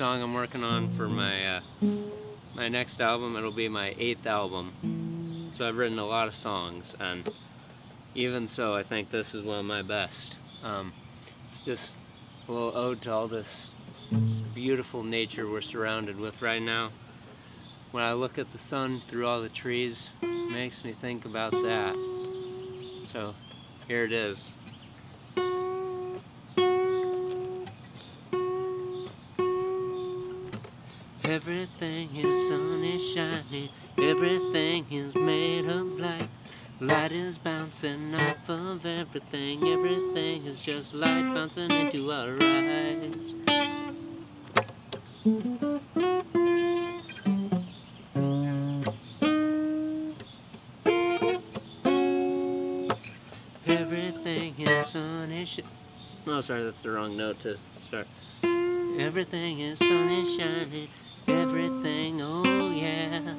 song I'm working on for my my next album. It'll be my 8th album. So I've written a lot of songs, and even so, I think this is one of my best. It's just a little ode to all this beautiful nature we're surrounded with right now. When I look at the sun through all the trees, it makes me think about that. So here it is. Everything is sun is shining, everything is made of light. Light is bouncing off of everything, everything is just light bouncing into our eyes. Everything is sun is oh, sorry, that's the wrong note to start. Everything is sun is shining, everything, oh yeah.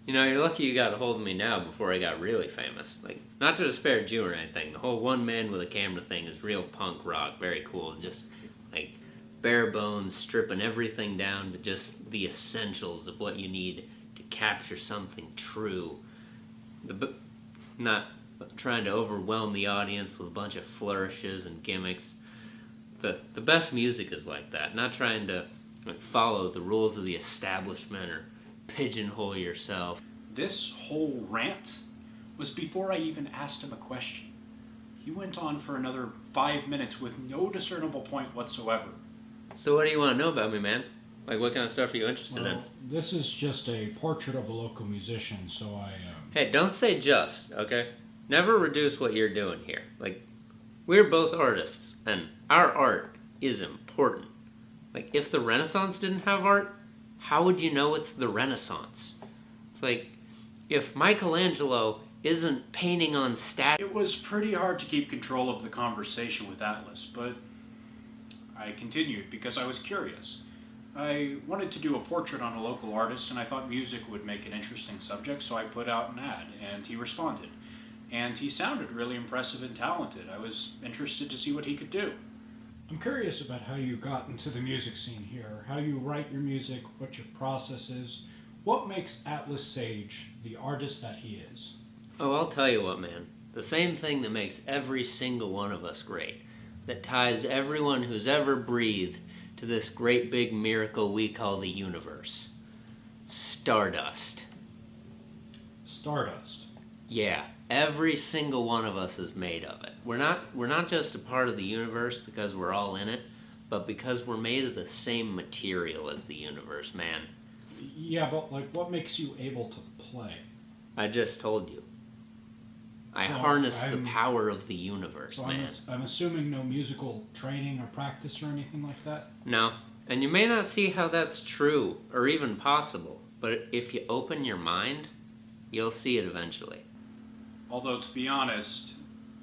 You know, you're lucky you got a hold of me now before I got really famous. Like, not to disparage you or anything, the whole one man with a camera thing is real punk rock, very cool. Just, like, bare bones, stripping everything down to just the essentials of what you need to capture something true. Not trying to overwhelm the audience with a bunch of flourishes and gimmicks. The best music is like that, not trying to follow the rules of the establishment or pigeonhole yourself. This whole rant was before I even asked him a question. He went on for another 5 minutes with no discernible point whatsoever. So what do you want to know about me, man? Like, what kind of stuff are you interested in? This is just a portrait of a local musician, so I... Hey, don't say just, okay? Never reduce what you're doing here. Like, we're both artists, and our art is important. Like, if the Renaissance didn't have art, how would you know it's the Renaissance? It's like, if Michelangelo isn't painting on statues... It was pretty hard to keep control of the conversation with Atlas, but I continued because I was curious. I wanted to do a portrait on a local artist, and I thought music would make an interesting subject, so I put out an ad, and he responded. And he sounded really impressive and talented. I was interested to see what he could do. I'm curious about how you got into the music scene here, how you write your music, what your process is. What makes Atlas Sage the artist that he is? Oh, I'll tell you what, man. The same thing that makes every single one of us great, that ties everyone who's ever breathed to this great big miracle we call the universe. Stardust. Stardust? Yeah, every single one of us is made of it. We're not just a part of the universe because we're all in it, but because we're made of the same material as the universe, man. Yeah, but like, what makes you able to play? I just told you. I harness the power of the universe, man. I'm assuming no musical training or practice or anything like that? No, and you may not see how that's true or even possible, but if you open your mind, you'll see it eventually. Although, to be honest,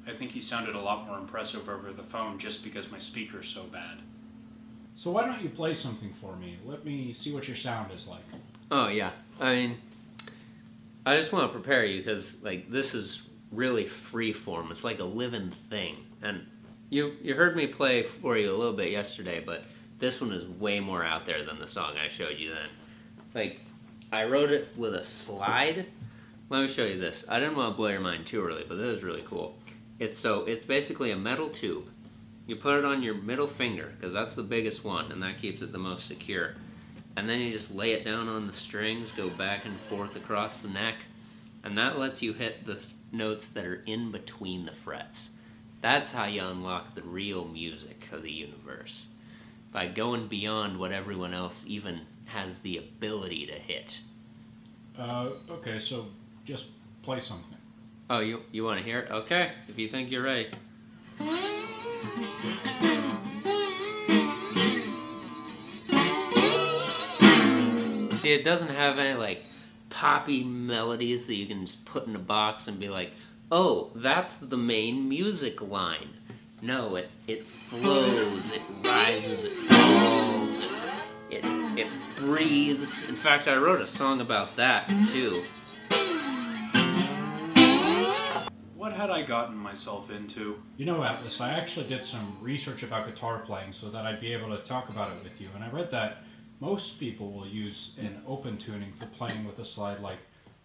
I think he sounded a lot more impressive over the phone just because my speaker's so bad. So why don't you play something for me? Let me see what your sound is like. Oh, yeah. I mean, I just want to prepare you because, like, this is really free form. It's like a living thing. And you heard me play for you a little bit yesterday, but this one is way more out there than the song I showed you then. Like, I wrote it with a slide. Let me show you this. I didn't want to blow your mind too early, but this is really cool. It's basically a metal tube. You put it on your middle finger, because that's the biggest one, and that keeps it the most secure. And then you just lay it down on the strings, go back and forth across the neck, and that lets you hit the notes that are in between the frets. That's how you unlock the real music of the universe, by going beyond what everyone else even has the ability to hit. Okay, so just play something. Oh, you want to hear it? Okay, if you think you're ready. See, it doesn't have any, like, poppy melodies that you can just put in a box and be like, oh, that's the main music line. No, it flows, it rises, it falls, it breathes. In fact, I wrote a song about that, too. What had I gotten myself into? You know, Atlas, I actually did some research about guitar playing so that I'd be able to talk about it with you, and I read that most people will use an open tuning for playing with a slide like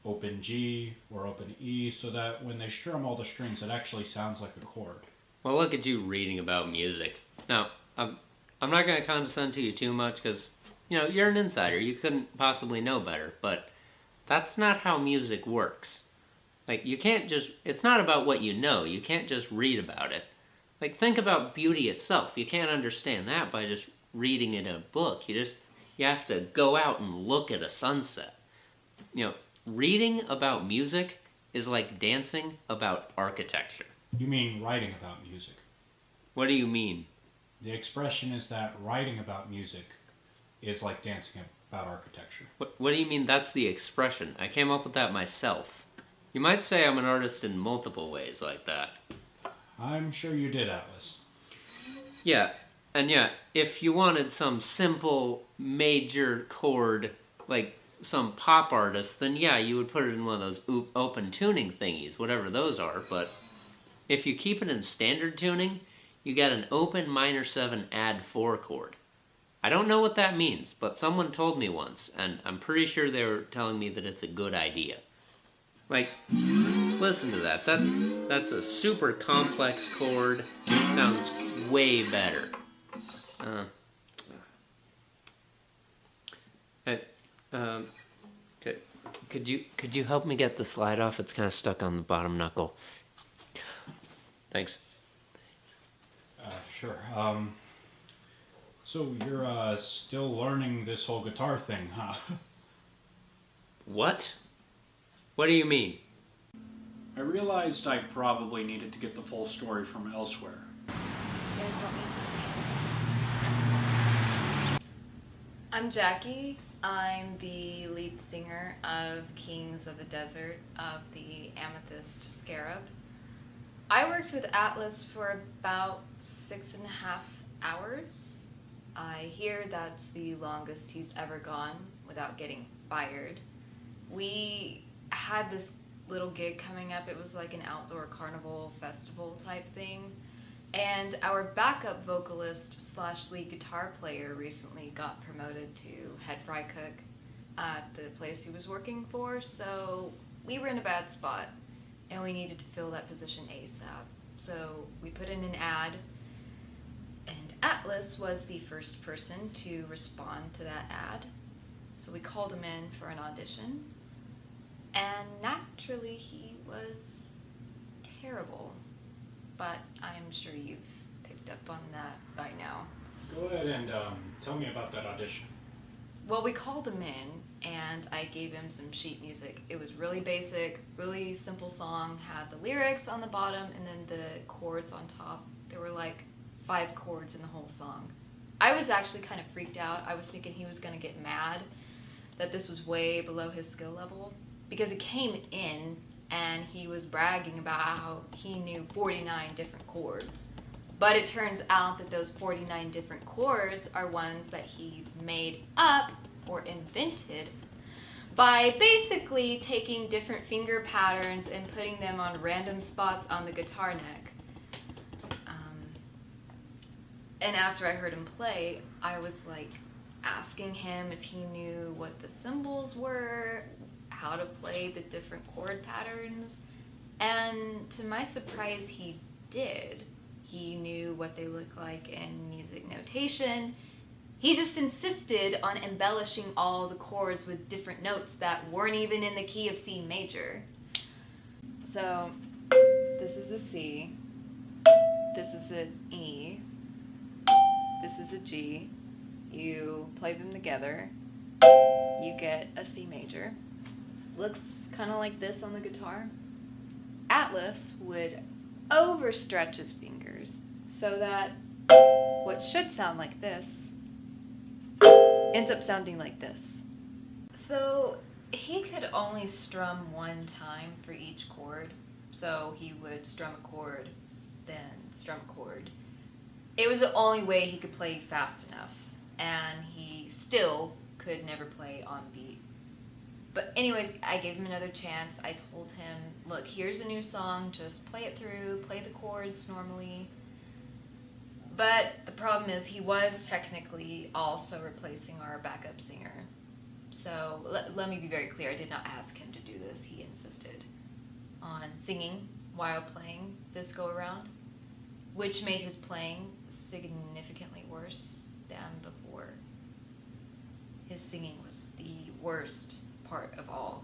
open G or open E, so that when they strum all the strings, it actually sounds like a chord. Well, look at you reading about music. Now, I'm not going to condescend to you too much because, you're an insider. You couldn't possibly know better, but that's not how music works. Like, you can't just, it's not about what you know. You can't just read about it. Like, think about beauty itself. You can't understand that by just reading in a book. You have to go out and look at a sunset. Reading about music is like dancing about architecture. You mean writing about music. What do you mean? The expression is that writing about music is like dancing about architecture. What do you mean that's the expression? I came up with that myself. You might say I'm an artist in multiple ways like that. I'm sure you did, Atlas. Yeah, and if you wanted some simple major chord, like some pop artist, then you would put it in one of those open tuning thingies, whatever those are, but if you keep it in standard tuning, you get an open minor 7 add 4 chord. I don't know what that means, but someone told me once, and I'm pretty sure they were telling me that it's a good idea. Like, listen to that. That's a super complex chord. It sounds way better. Could you help me get the slide off? It's kind of stuck on the bottom knuckle. Thanks. Sure. So you're still learning this whole guitar thing, huh? What? What do you mean? I realized I probably needed to get the full story from elsewhere. You guys want me? I'm Jackie. I'm the lead singer of Kings of the Desert of the Amethyst Scarab. I worked with Atlas for about 6.5 hours. I hear that's the longest he's ever gone without getting fired. We had this little gig coming up. It was like an outdoor carnival festival type thing. And our backup vocalist / lead guitar player recently got promoted to head fry cook at the place he was working for. So we were in a bad spot and we needed to fill that position ASAP. So we put in an ad, and Atlas was the first person to respond to that ad. So we called him in for an audition, and naturally he was terrible. But I'm sure you've picked up on that by now. Go ahead and tell me about that audition. Well, we called him in, and I gave him some sheet music. It was really basic, really simple song, had the lyrics on the bottom and then the chords on top. There were like 5 chords in the whole song. I was actually kind of freaked out. I was thinking he was going to get mad that this was way below his skill level, because it came in and he was bragging about how he knew 49 different chords. But it turns out that those 49 different chords are ones that he made up or invented by basically taking different finger patterns and putting them on random spots on the guitar neck. And after I heard him play, I was like asking him if he knew what the symbols were, how to play the different chord patterns, and to my surprise, he did. He knew what they look like in music notation. He just insisted on embellishing all the chords with different notes that weren't even in the key of C major. So, this is a C, this is an E, this is a G. You play them together, you get a C major. Looks kind of like this on the guitar. Atlas would overstretch his fingers so that what should sound like this ends up sounding like this. So he could only strum one time for each chord. So he would strum a chord, then strum a chord. It was the only way he could play fast enough, and he still could never play on beat. But anyways, I gave him another chance. I told him, look, here's a new song, just play it through, play the chords normally. But the problem is he was technically also replacing our backup singer. So let me be very clear, I did not ask him to do this. He insisted on singing while playing this go around, which made his playing significantly worse than before. His singing was the worst part of all.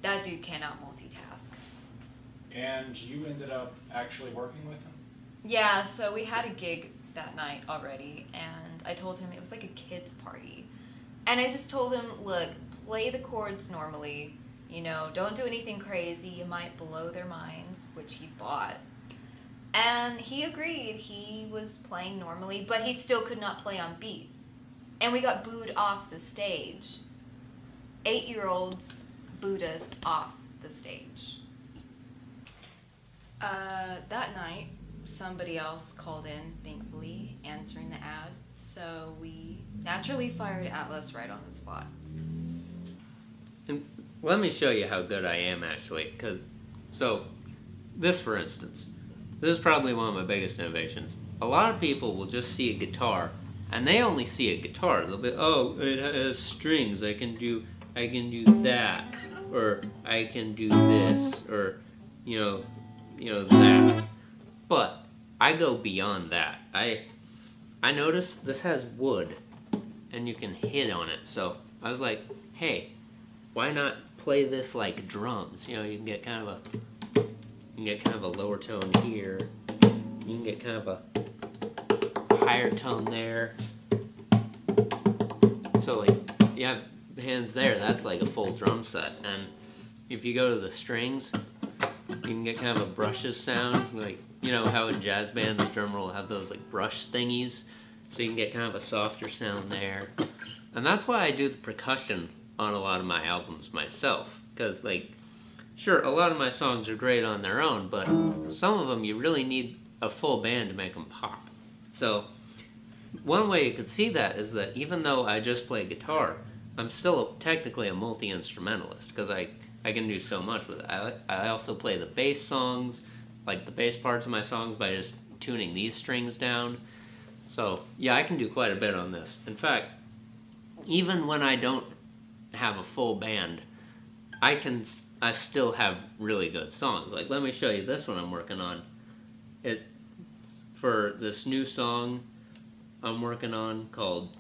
That dude cannot multitask. And you ended up actually working with him? Yeah, so we had a gig that night already, and I told him it was like a kid's party. And I just told him, look, play the chords normally, you know, don't do anything crazy, you might blow their minds, which he bought. And he agreed, he was playing normally, but he still could not play on beat. And we got booed off the stage. 8-year-olds booed us off the stage. That night, somebody else called in, thankfully, answering the ad. So we naturally fired Atlas right on the spot. And let me show you how good I am, actually. So, this for instance, this is probably one of my biggest innovations. A lot of people will just see a guitar, and they only see a guitar. They'll be, oh, it has strings. I can do that, or I can do this, or you know that. But I go beyond that. I noticed this has wood, and you can hit on it. So I was like, hey, why not play this like drums? You know, you can get kind of a lower tone here. You can get kind of a higher tone there. So like you have hands there, that's like a full drum set. And if you go to the strings, you can get kind of a brushes sound, like you know how in jazz bands the drummer will have those like brush thingies, so you can get kind of a softer sound there. And that's why I do the percussion on a lot of my albums myself, because like sure, a lot of my songs are great on their own, but some of them you really need a full band to make them pop. So one way you could see that is that even though I just play guitar, I'm still technically a multi-instrumentalist, because I can do so much with it. I also play the bass songs, like the bass parts of my songs, by just tuning these strings down. So yeah, I can do quite a bit on this. In fact, even when I don't have a full band, I still have really good songs. Like let me show you this one I'm working on. It for this new song I'm working on called,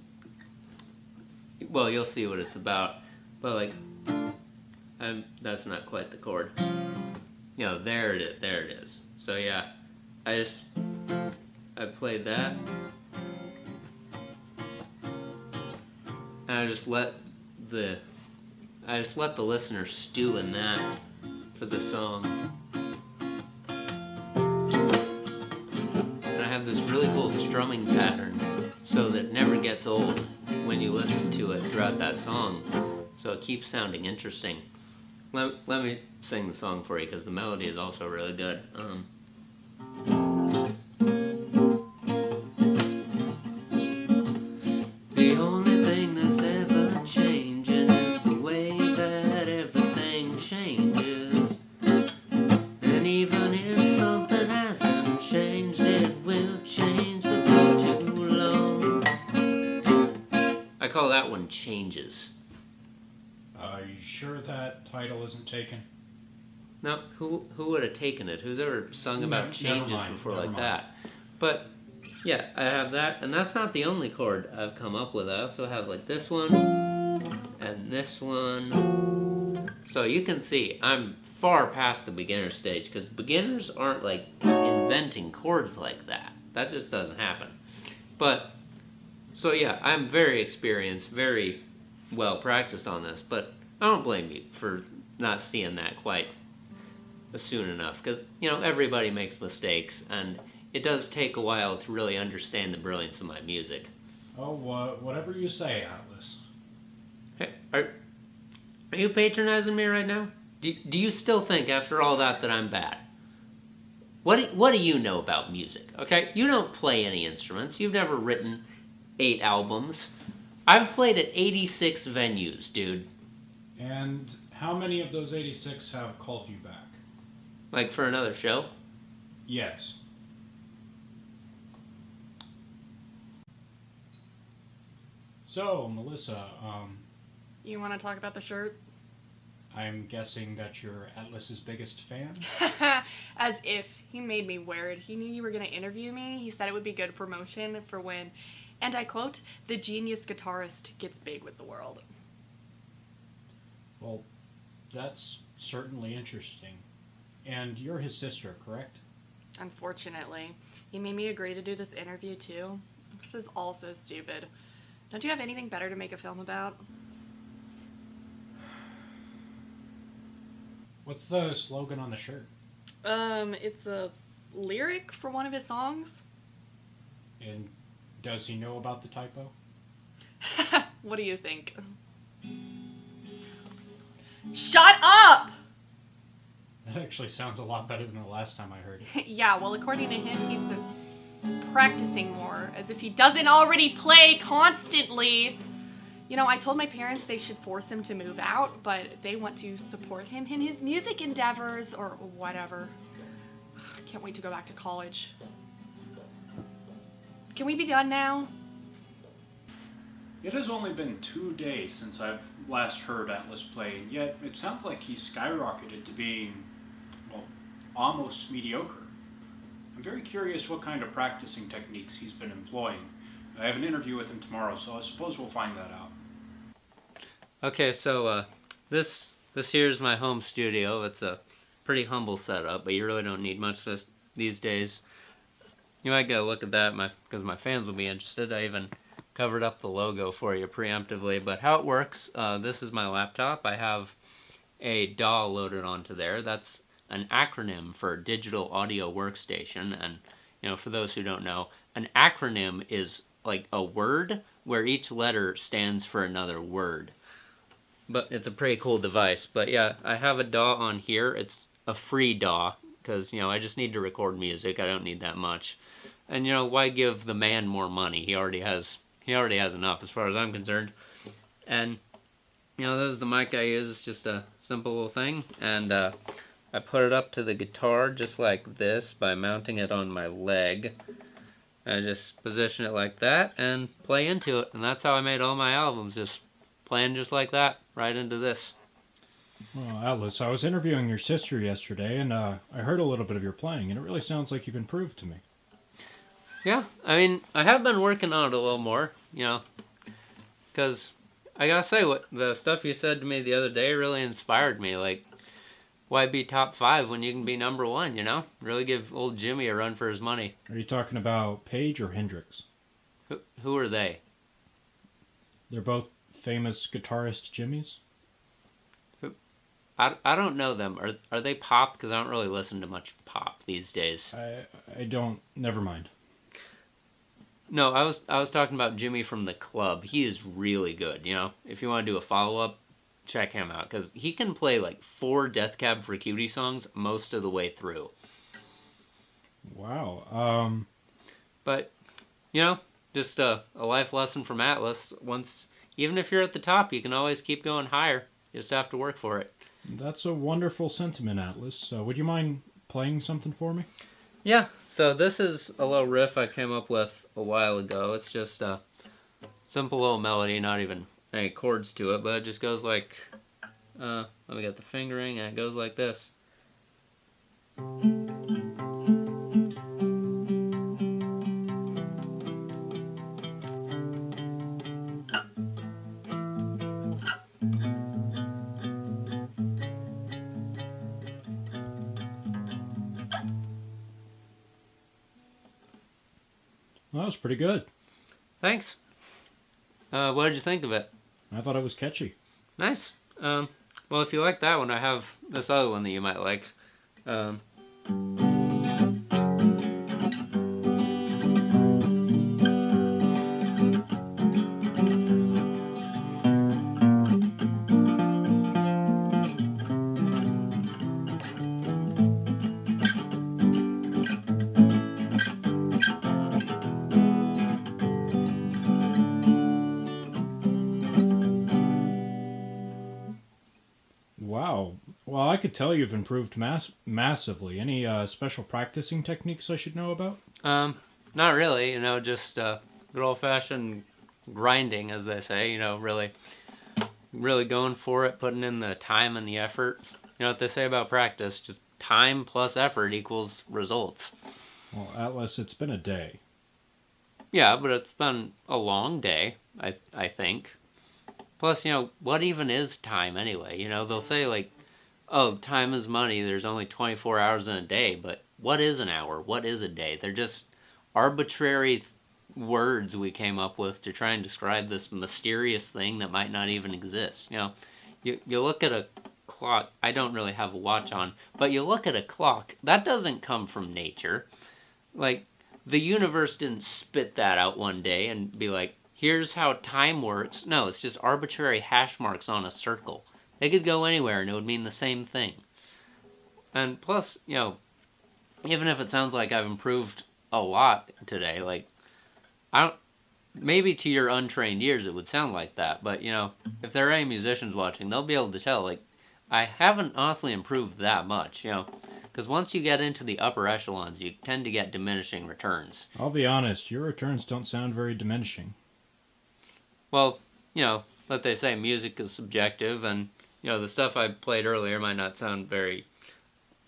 well, you'll see what it's about, but like that's not quite the chord. You know, there it is. So yeah, I played that, and I just let the listener stew in that for the song. And I have this really cool strumming pattern so that it never gets old when you listen to it throughout that song, so it keeps sounding interesting. Let me sing the song for you, because the melody is also really good. The only thing that's ever changing is the way that everything changes. And even if something hasn't changed, it will change before too long. I call that one Changes. Are you sure that title isn't taken? Now, who would have taken it? Who's ever sung about changes before like that? But yeah, I have that, and that's not the only chord I've come up with. I also have like this one and this one. So you can see I'm far past the beginner stage, because beginners aren't like inventing chords like that. That just doesn't happen. But so yeah, I'm very experienced, very well practiced on this, but I don't blame you for not seeing that quite soon enough, because you know everybody makes mistakes, and it does take a while to really understand the brilliance of my music. Oh, whatever you say, Atlas. Hey, are you patronizing me right now? Do you still think after all that I'm bad? What do you know about music? Okay, you don't play any instruments. You've never written 8 albums. I've played at 86 venues, dude. And how many of those 86 have called you back? Like for another show? Yes. So, Melissa, You want to talk about the shirt? I'm guessing that you're Atlas's biggest fan? As if he made me wear it. He knew you were going to interview me. He said it would be good promotion for when, and I quote, the genius guitarist gets big with the world. Well, that's certainly interesting. And you're his sister, correct? Unfortunately, he made me agree to do this interview too. This is all so stupid. Don't you have anything better to make a film about? What's the slogan on the shirt? It's a lyric for one of his songs. And does he know about the typo? What do you think? Shut up! That actually sounds a lot better than the last time I heard it. Yeah, well, according to him, he's been practicing more, as if he doesn't already play constantly. You know, I told my parents they should force him to move out, but they want to support him in his music endeavors, or whatever. Can't wait to go back to college. Can we be done now? It has only been 2 days since I've last heard Atlas play, and yet it sounds like he's skyrocketed to being, well, almost mediocre. I'm very curious what kind of practicing techniques he's been employing. I have an interview with him tomorrow, so I suppose we'll find that out. Okay, so this here's my home studio. It's a pretty humble setup, but you really don't need much these days. You might get a look at that because my fans will be interested. I even covered up the logo for you preemptively. But how it works, this is my laptop. I have a DAW loaded onto there. That's an acronym for Digital Audio Workstation. And, you know, for those who don't know, an acronym is like a word where each letter stands for another word. But it's a pretty cool device. But yeah, I have a DAW on here. It's a free DAW because, you know, I just need to record music. I don't need that much. And, you know, why give the man more money? He already has enough as far as I'm concerned. And, you know, this is the mic I use. It's just a simple little thing. And I put it up to the guitar just like this by mounting it on my leg. I just position it like that and play into it. And that's how I made all my albums, just playing just like that, right into this. Well, Atlas, I was interviewing your sister yesterday, and I heard a little bit of your playing, and it really sounds like you've improved to me. Yeah, I mean, I have been working on it a little more, you know, because I gotta say, what the stuff you said to me the other day really inspired me. Like, why be top 5 when you can be number 1, you know? Really give old Jimmy a run for his money. Are you talking about Page or Hendrix? Who are they? They're both famous guitarist Jimmys. I don't know them. Are they pop? Because I don't really listen to much pop these days. I don't. Never mind. No, I was talking about Jimmy from the Club. He is really good, you know? If you want to do a follow-up, check him out. Because he can play like 4 Death Cab for Cutie songs most of the way through. Wow. But, you know, just a life lesson from Atlas. Even if you're at the top, you can always keep going higher. You just have to work for it. That's a wonderful sentiment, Atlas. Would you mind playing something for me? Yeah, so this is a little riff I came up with a while ago. It's just a simple little melody, not even any chords to it, but it just goes like, let me get the fingering, and it goes like this. Well, that was pretty good. Thanks. What did you think of it? I thought it was catchy. Nice. Well, if you like that one, I have this other one that you might like. Wow. Well, I could tell you've improved massively. Any special practicing techniques I should know about? Not really. Just good old fashioned grinding, as they say. Really going for it, putting in the time and the effort. You know what they say about practice? Just time plus effort equals results. Well, Atlas, it's been a day. Yeah, but it's been a long day, I think. Plus, what even is time anyway? They'll say, like, oh, time is money, there's only 24 hours in a day, but what is an hour? What is a day? They're just arbitrary words we came up with to try and describe this mysterious thing that might not even exist. You look at a clock. I don't really have a watch on, but you look at a clock. That doesn't come from nature. Like, the universe didn't spit that out one day and be like, here's how time works. No, it's just arbitrary hash marks on a circle. They could go anywhere and it would mean the same thing. And plus, even if it sounds like I've improved a lot today, like, I don't, maybe to your untrained ears it would sound like that, but if there are any musicians watching, they'll be able to tell, like, I haven't honestly improved that much, because once you get into the upper echelons, you tend to get diminishing returns. I'll be honest, your returns don't sound very diminishing. Well, like they say, music is subjective, and the stuff I played earlier might not sound very.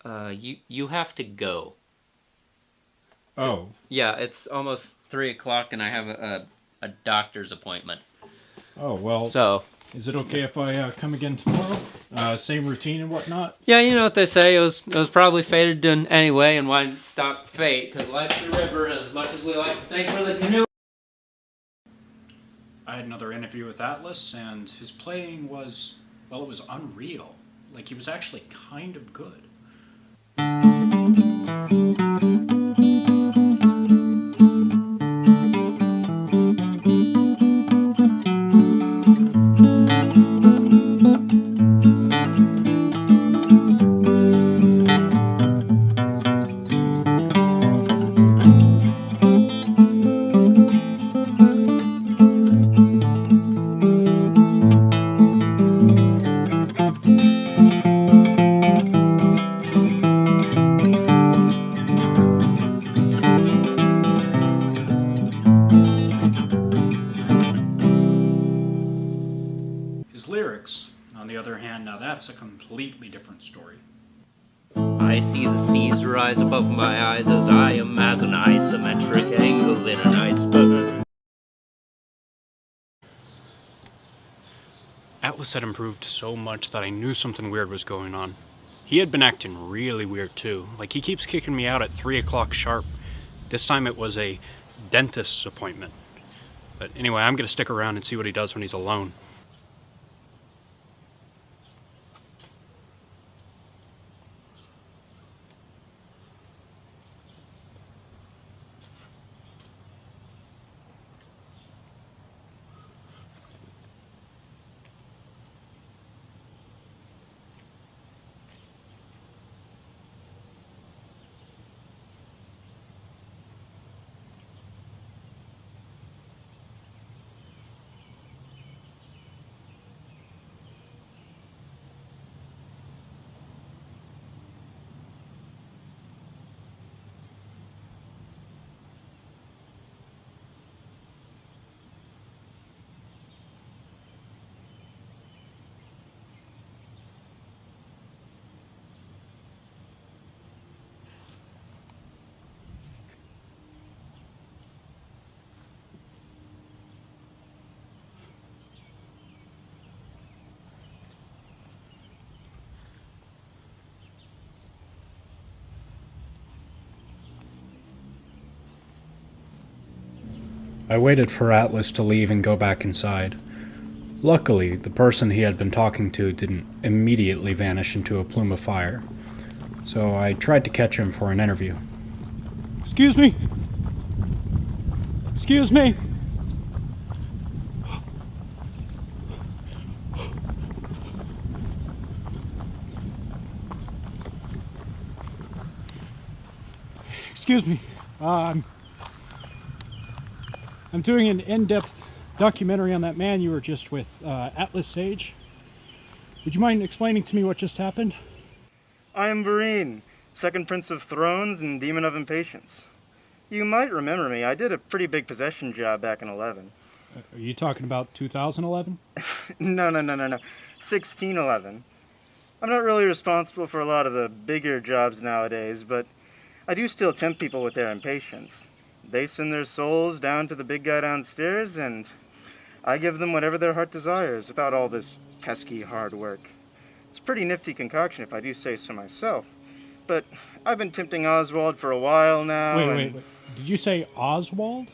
You have to go. Oh. Yeah, it's almost 3:00, and I have a doctor's appointment. Oh, well. So. Is it okay if I come again tomorrow? Same routine and whatnot? Yeah, you know what they say. It was probably fated done anyway, and why stop fate? Because life's a river, and as much as we like to think we're the canoe. I had another interview with Atlas, and his playing was, well, it was unreal. Like, he was actually kind of good. His lyrics, on the other hand, now that's a completely different story. I see the seas rise above my eyes as I imagine an isometric angle in an iceberg. Atlas had improved so much that I knew something weird was going on. He had been acting really weird too. Like, he keeps kicking me out at 3:00 sharp. This time it was a dentist's appointment. But anyway, I'm gonna stick around and see what he does when he's alone. I waited for Atlas to leave and go back inside. Luckily, the person he had been talking to didn't immediately vanish into a plume of fire, so I tried to catch him for an interview. Excuse me? Excuse me? Excuse me. I'm doing an in-depth documentary on that man you were just with, Atlas Sage. Would you mind explaining to me what just happened? I am VERRINE, second Prince of Thrones and Demon of Impatience. You might remember me. I did a pretty big possession job back in 11. Are you talking about 2011? No. 1611. I'm not really responsible for a lot of the bigger jobs nowadays, but I do still tempt people with their impatience. They send their souls down to the big guy downstairs, and I give them whatever their heart desires without all this pesky hard work. It's a pretty nifty concoction if I do say so myself. But I've been tempting Oswald for a while now. Wait. Did you say Oswald?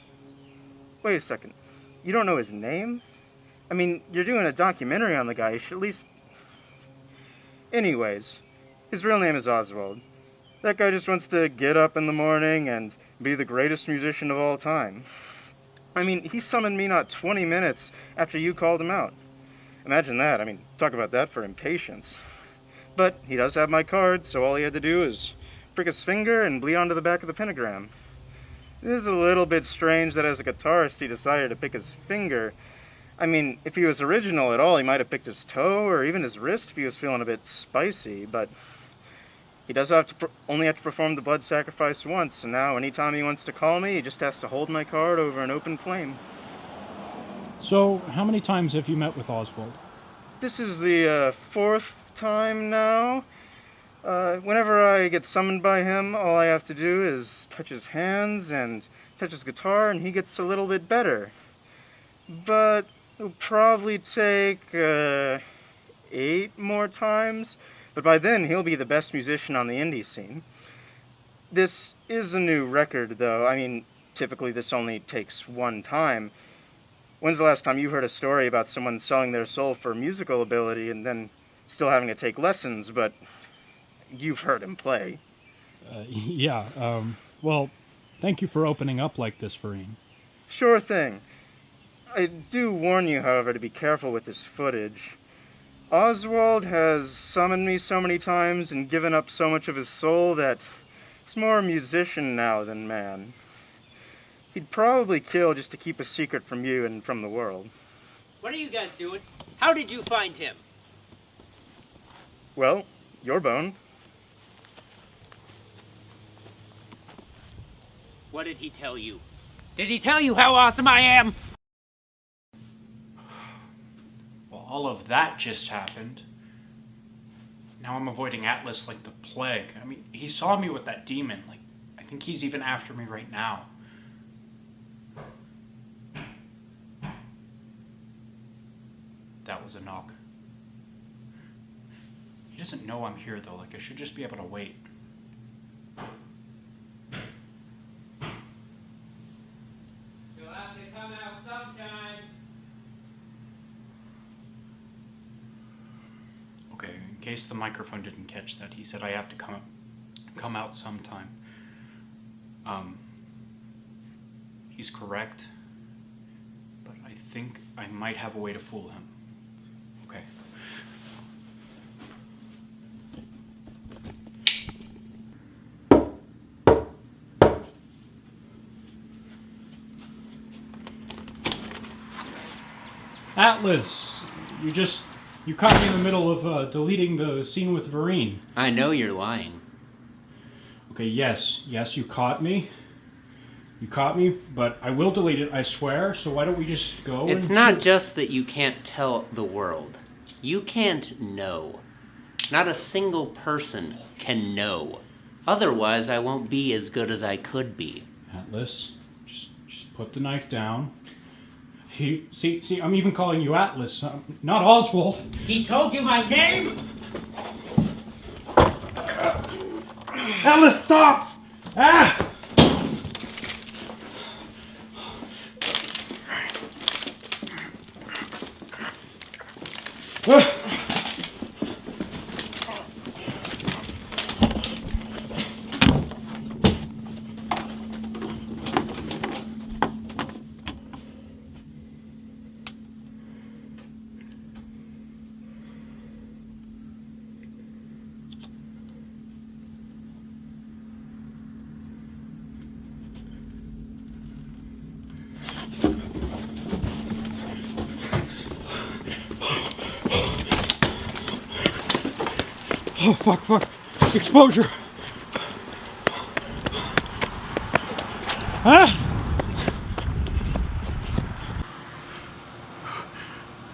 Wait a second. You don't know his name? I mean, you're doing a documentary on the guy. You should at least... Anyways, his real name is Oswald. That guy just wants to get up in the morning and be the greatest musician of all time. I mean, he summoned me not 20 minutes after you called him out. Imagine that. I mean, talk about that for impatience. But he does have my card, so all he had to do is prick his finger and bleed onto the back of the pentagram. It is a little bit strange that as a guitarist he decided to pick his finger. I mean, if he was original at all, he might have picked his toe or even his wrist if he was feeling a bit spicy, but he does only have to perform the blood sacrifice once, and now anytime he wants to call me, he just has to hold my card over an open flame. So, how many times have you met with Oswald? This is the fourth time now. Whenever I get summoned by him, all I have to do is touch his hands and touch his guitar, and he gets a little bit better. But it'll probably take 8 more times, but by then he'll be the best musician on the indie scene. This is a new record, though. I mean, typically this only takes one time. When's the last time you heard a story about someone selling their soul for musical ability and then still having to take lessons, but you've heard him play? Well, thank you for opening up like this, VERRINE. Sure thing. I do warn you, however, to be careful with this footage. Oswald has summoned me so many times and given up so much of his soul that he's more a musician now than man. He'd probably kill just to keep a secret from you and from the world. What are you guys doing? How did you find him? Well, your bone. What did he tell you? Did he tell you how awesome I am? Well, all of that just happened. Now I'm avoiding Atlas like the plague. I mean, he saw me with that demon. Like, I think he's even after me right now. That was a knock. He doesn't know I'm here, though. Like, I should just be able to wait. You'll have to come out sometime. Okay, in case the microphone didn't catch that, he said I have to come out sometime. He's correct, but I think I might have a way to fool him. Okay. Atlas, you caught me in the middle of deleting the scene with VERRINE. I know you're lying. Okay, yes, you caught me. You caught me, but I will delete it, I swear, so why don't we just go It's and not shoot? just that you can't tell the world. You can't know. Not a single person can know. Otherwise, I won't be as good as I could be. Atlas, just put the knife down. See, I'm even calling you Atlas, not Oswald. He told you my name? Atlas, stop! Ah! Oh, fuck. Exposure. Ah!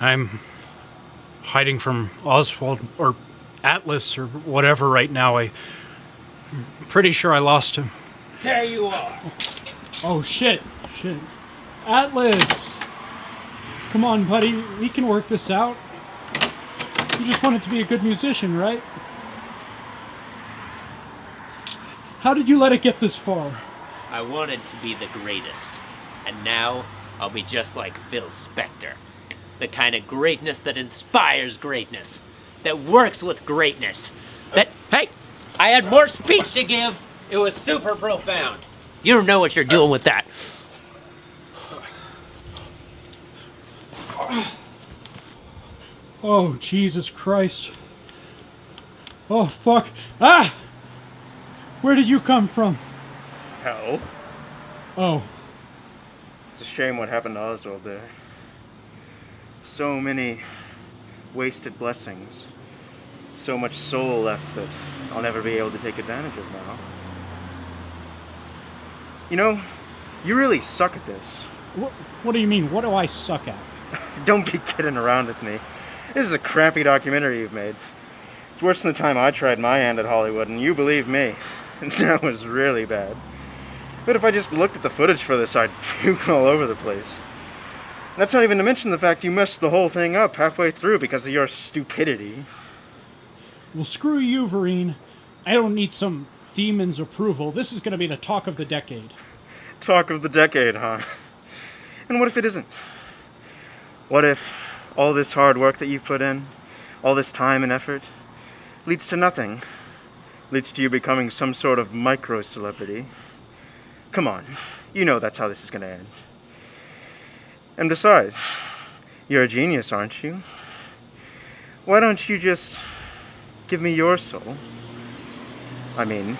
I'm hiding from Oswald or Atlas or whatever right now. I'm pretty sure I lost him. There you are. Oh, shit. Atlas! Come on, buddy. We can work this out. You just wanted to be a good musician, right? How did you let it get this far? I wanted to be the greatest. And now I'll be just like Phil Spector. The kind of greatness that inspires greatness. That works with greatness. Hey! I had more speech to give. It was super profound. You don't know what you're doing with that. Oh, Jesus Christ. Oh, fuck. Ah! Where did you come from? Hell. Oh, It's a shame what happened to Oswald there. So many wasted blessings. So much soul left that I'll never be able to take advantage of now. You know, you really suck at this. what do you mean? What do I suck at? Don't be kidding around with me. This is a crappy documentary you've made. It's worse than the time I tried my hand at Hollywood, and you believe me, that was really bad. But if I just looked at the footage for this, I'd puke all over the place. And that's not even to mention the fact you messed the whole thing up halfway through because of your stupidity. Well, screw you, VERRINE. I don't need some demon's approval. This is going to be the talk of the decade. Talk of the decade, huh? And what if it isn't? What if all this hard work that you've put in, all this time and effort, leads to nothing? Leads to you becoming some sort of micro-celebrity? Come on, you know that's how this is going to end. And besides, you're a genius, aren't you? Why don't you just give me your soul? I mean,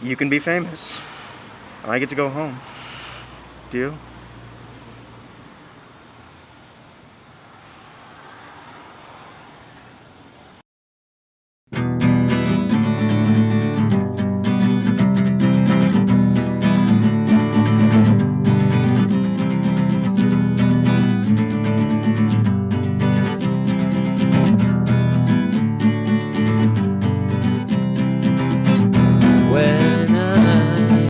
you can be famous, and I get to go home. Deal?